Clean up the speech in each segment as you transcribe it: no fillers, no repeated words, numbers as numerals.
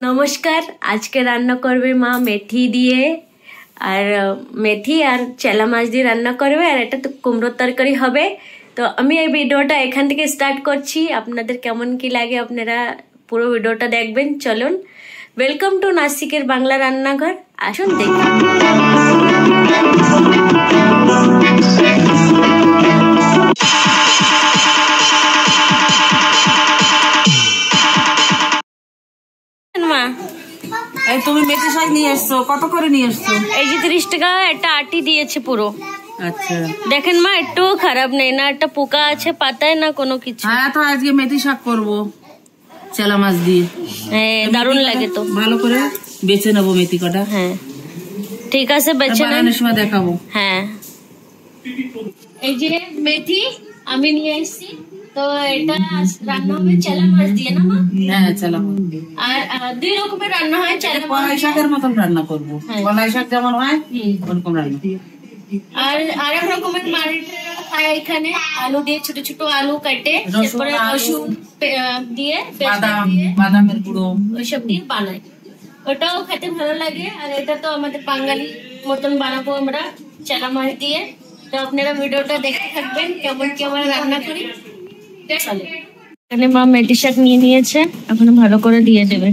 নমস্কার। আজকে রান্না করবে মা মেথি দিয়ে, আর মেথি আর চেলা মাছ দিয়ে রান্না করবে, আর এটা তো কুমড়োর তরকারি হবে। তো আমি এই ভিডিওটা এখান থেকে স্টার্ট করছি। আপনাদের কেমন কি লাগে আপনারা পুরো ভিডিওটা দেখবেন। চলুন, ওয়েলকাম টু নাসিকের বাংলা রান্নাঘর। আসুন দেখুন। মা, এই তুমি মেথি শাক নিয়ে এসছো, কত করে নিয়ে এসছো? এই যে 30 টাকা একটা আটি দিয়েছে পুরো। আচ্ছা, দেখেন মা, একটু খারাপ নেই, না একটা পোকা আছে পাতায়, না কোনো কিছু। হ্যাঁ, তো আজকে মেথি শাক করবো চেলা মাছ দিয়ে। হ্যাঁ, দারুণ লাগে। তো ভালো করে বেছে নেবো মেথি কটা। হ্যাঁ ঠিক আছে, বেছে নেন, বানানোর সময় দেখাবো। হ্যাঁ, এই যে মেথি আমি নিয়ে এসেছি। তো এটা রান্না হবে চেলা মাছ দিয়ে, না মা? হ্যাঁ, চেলা মাছ দিয়ে। আর দুই রকমের রান্না হয় চেলা মাছ। কলাই শাকের মতন রান্না করবো, কলাই শাক যেমন হয় ওরকম রান্না। আর আরেক রকমের মারিটা হয় এখানে, আলু দিয়ে ছোট ছোট আলু কেটে, তারপরে রসুন দিয়ে, বাদামের গুঁড়ো ওইসব দিয়ে বানায়। ওটাও খেতে ভালো লাগে। আর এটা তো আমাদের বাঙালি মতন বানাবো আমরা চেলা মাছ দিয়ে। তো আপনারা ভিডিওটা দেখতে থাকবেন কেমন কি আমরা রান্না করি। এখানে মা মেথি শাক নিয়ে নিয়েছে, এখন ভালো করে দিয়ে দেবে।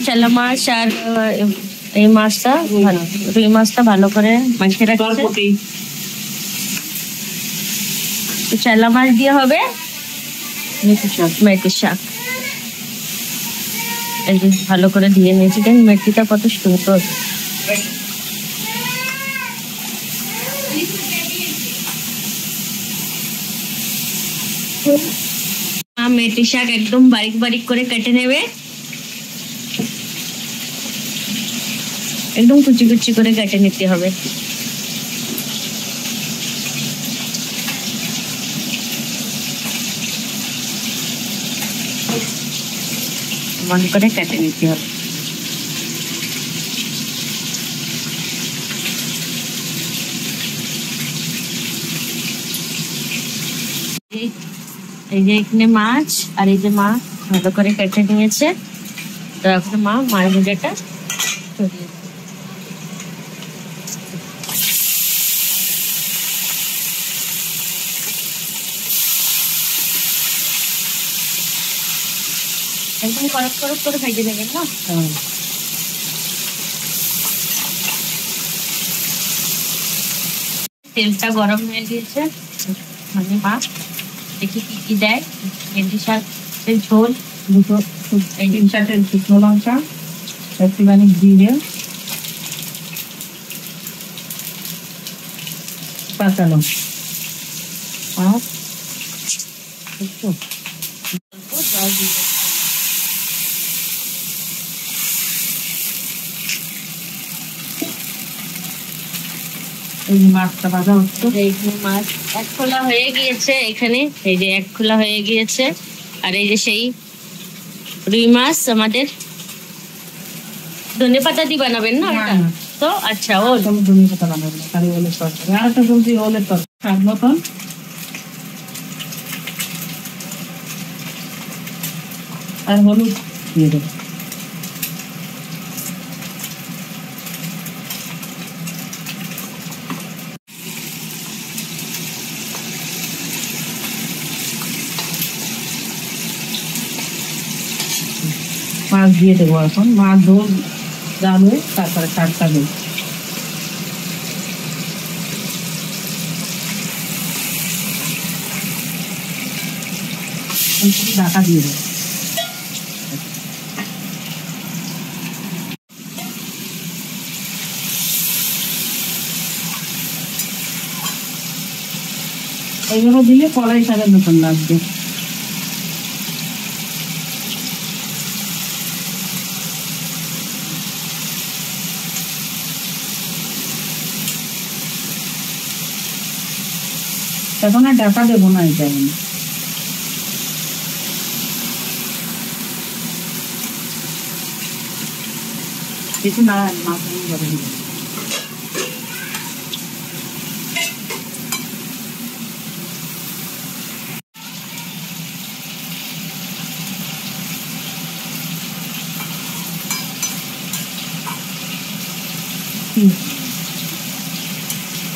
চেলা মাছ আর এই মাছটা, রুই মাছটা ভালো করে মাখিয়ে রাখতে। চেলা মাছ দিয়ে হবে মেথি শাক। এই যে ভালো করে দিয়ে নিয়েছি, দেন মেথিটা কত সুন্দর। মেথি শাক একদম বারিক বারিক করে কেটে নেবে, একদম কুচি কুচি করে কেটে নিতে হবে। মন করে কেটে নিতে হবে। এই যে এখানে মাছ আর এই যে মা ভালো করে কেটে নিয়েছে। তো এখন মা মাছ ভাজাটা সরিয়ে একদম করপ করপ করে ভেজে নেবেন, না? তেলটা গরম হয়ে গিয়েছে, মানে মা দেখি কি কি দেয়। মেথি শাকের ঝোল, দুটো 3-4টে শুকনো লঙ্কা, একটুখানি জিরে, কাঁচা লঙ্কা আর একটু জল দিয়ে মাছটা ভাজা হচ্ছে। এইখানে মাছ এক খোলা হয়ে গিয়েছে, এখানে এই যে এক খোলা হয়ে গিয়েছে। আর এই যে সেই রুই মাছ আমাদের ধনে পাতা দিয়ে বানাবেন, না? তো আচ্ছা, ও ধনে পাতা বানাবেন, খালি ওলের তরকারি। আর একটা সবজি ওলের তরকারি, স্বাদ মতন। আর হলুদ দিয়ে দেবো। মাছ দিয়ে দেবো এখন, মাছ ঝোল যাবে, তারপরে শাকটা দেবো। ঢাকা দিয়ে দেবো। এইগুলো দিলে কলাই শাকের মতন লাগবে। এখন আর ঢাকা দেবো না, এটা কিছু না, মাছ করে দিই।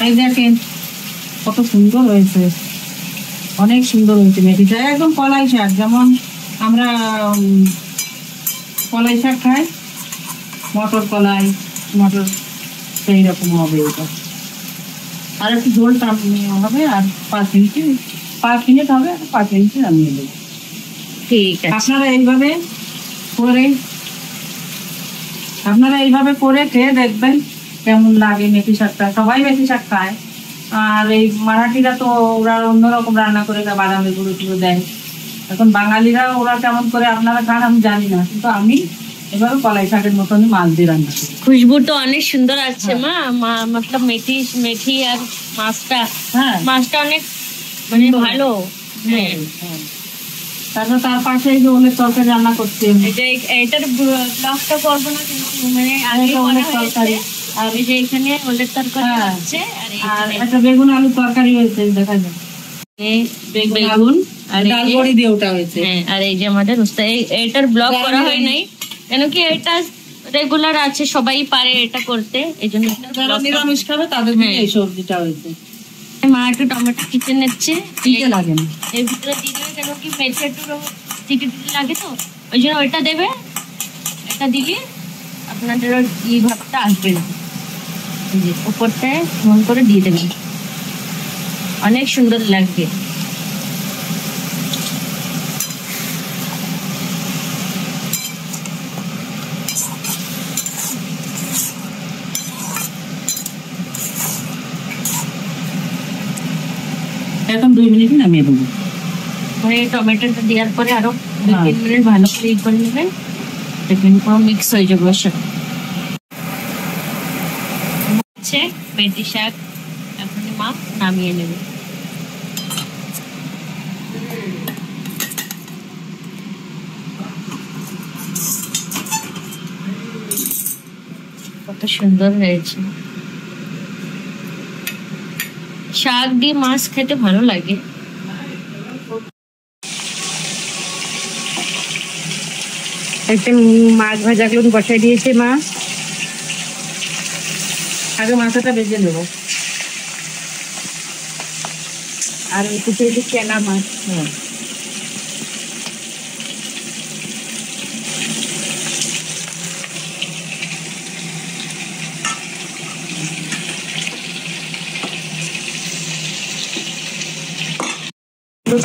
এই দেখেন কত সুন্দর হয়েছে, অনেক সুন্দর হয়েছে মেথিটা, একদম কলাই শাক যেমন আমরা কলাই শাক খাই, মটর কলাই মটর সেই রকম হবে এটা। আর একটু ঝোল হবে, আর 5 মিনিট হবে, আর 5 মিনিটে নামিয়ে দেবো। ঠিক আছে, আপনারা এইভাবে করে খেয়ে দেখবেন কেমন লাগে মেথি শাকটা। সবাই মেথি শাক খায়, আর এই মারাঠিরা তো ওরা অন্যরকম রান্না করে বাদামের গুঁড়ো টুড়ো দেয়। এখন বাঙালিরা ওরা কেমন করে আপনারা খান আমি জানি না, কিন্তু আমি এভাবে কলাই শাকের মতনই মাছ দিয়ে রান্না করি। খুশবু তো অনেক সুন্দর আছে মা, মতলব মেথি আর মাছটা অনেক মানে ভালো। তারপর তার পাশে এই যে ওলের তরকারি রান্না করছি, এটার ব্লগটা করবো না, কিন্তু মানে আগে ওলের তরকারি, আর এই যে এখানে ওলের তরকারি আছে, আর একটা বেগুন আলুর তরকারি হয়েছে, দেখা যায় বেগুন আর ডাল বড়ি দিয়ে ওটা হয়েছে। আর এই যে আমাদের এটার ব্লগ করা হয় নাই, কেন কি এটা রেগুলার আছে, সবাই পারে এটা করতে, এই জন্য যারা নিরামিষ খাবে তাদের জন্য এই সবজিটা হয়েছে। মা একটু টমেটো কিচে নিচ্ছে, টিকে লাগে না এর ভিতরে দিয়ে দেবে, কেন কি মেথি একটু টিকে লাগে তো, ওই জন্য ওইটা দেবে। এটা দিলে আপনাদের এই ভাবটা আসবে না, উপরটায় মন করে দিয়ে দেবেন, অনেক সুন্দর লাগবে। এখন 2 মিনিটে নামিয়ে দেবো। মানে টমেটোটা দেওয়ার পরে আরো 2-3 মিনিট ভালো করে করে নেবেন, দেখবেন পুরো মিক্স হয়ে যাবে ওর সাথে। মেথি শাক এখন মা নামিয়ে নেবে। কত সুন্দর হয়েছে, শাক দিয়ে মাছ খেতে ভালো লাগে। একটা মাছ ভাজাগুলো বসাই দিয়েছে মা, আগে মাথাটা ভেজে নেবো। আর কিছু কেনা মাছ,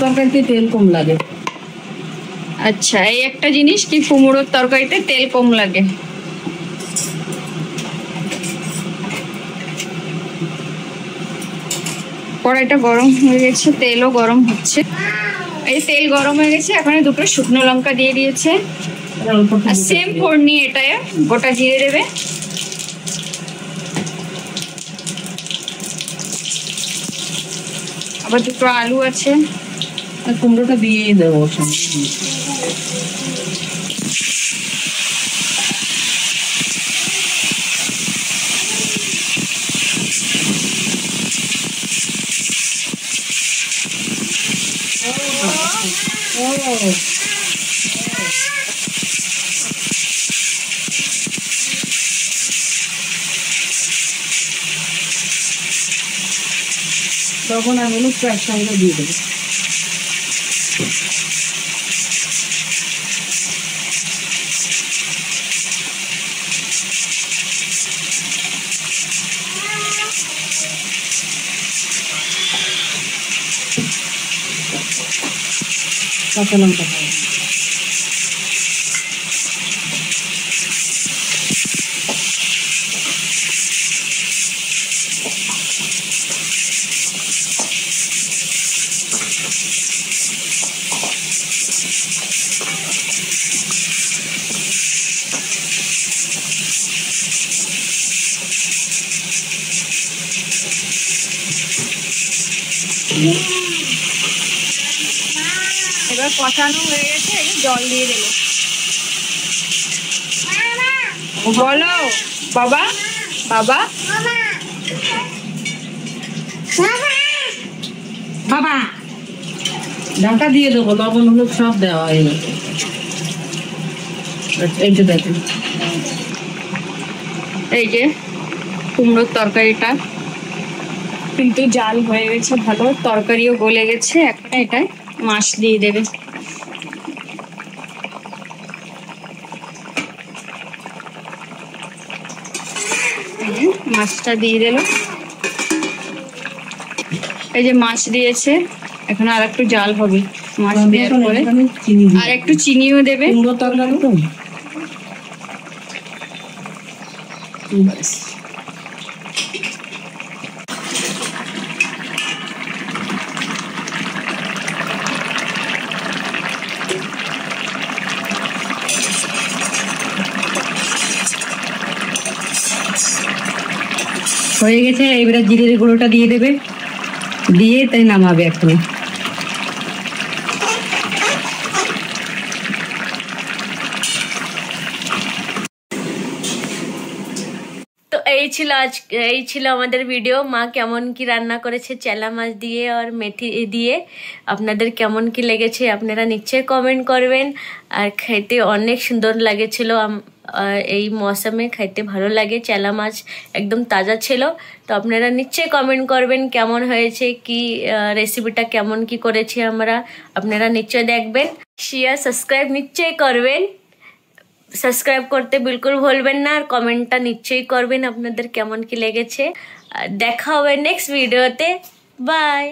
তরকারিতে তেল কম লাগে। আচ্ছা, এই একটা জিনিস কি কুমড়োর তরকারিতে তেল কম লাগে। কড়াইটা গরম হয়ে গেছে, তেলও গরম হচ্ছে। এই তেল গরম হয়ে গেছে, এখন 2টো শুকনো লঙ্কা দিয়ে দিয়েছে, আর সেম ফোড়নি এটা গোটা জিরে দেবে, আবার 2টো আলু আছে, কুমড়োটা দিয়ে দেবো। লবণ আর হলুদ একসঙ্গে দিয়ে দেবো। কাঁচা লঙ্কা এবার কষানো হয়ে গেছে, জল দিয়ে দেবো। বলো বাবা বাবা বাবা ঢাকা দিয়ে দেবো, লবণ হলুদ সব দেওয়া হয়ে গেছে। এইটা দেখেন, এই যে কুমড়োর তরকারিটা কিন্তু জাল হয়ে গেছে ভালো, তরকারিও গলে গেছে। এখন এটায় মাছ দিয়ে দেবে। মাছটা দিয়ে দিল, এই যে মাছ দিয়েছে। এখন আর একটু জাল হবে মাছ দেওয়ার পরে, আর একটু চিনিও দেবে। কুমড়োর তরকারি তো হয়ে গেছে। এবারে জিরের গুঁড়োটা দিয়ে দেবে, দিয়ে তাই নামাবে এখন। তো এই ছিল আমাদের ভিডিও। মা কেমন কি রান্না করেছে চেলা মাছ দিয়ে আর মেথি দিয়ে, আপনাদের কেমন কি লেগেছে আপনারা নিশ্চয়ই কমেন্ট করবেন। আর খেতে অনেক সুন্দর লাগেছিল, এই মৌসুমে খাইতে ভালো লাগে। চেলা মাছ একদম তাজা ছিল। তো আপনারা নিশ্চয়ই কমেন্ট করবেন কেমন হয়েছে, কি রেসিপিটা কেমন কি করেছি আমরা, আপনারা নিশ্চয়ই দেখবেন। শেয়ার সাবস্ক্রাইব নিশ্চয়ই করবেন, সাবস্ক্রাইব করতে বিলকুল ভুলবেন না। আর কমেন্টটা নিশ্চয়ই করবেন আপনাদের কেমন কি লেগেছে। দেখা হবে নেক্সট ভিডিওতে। বাই।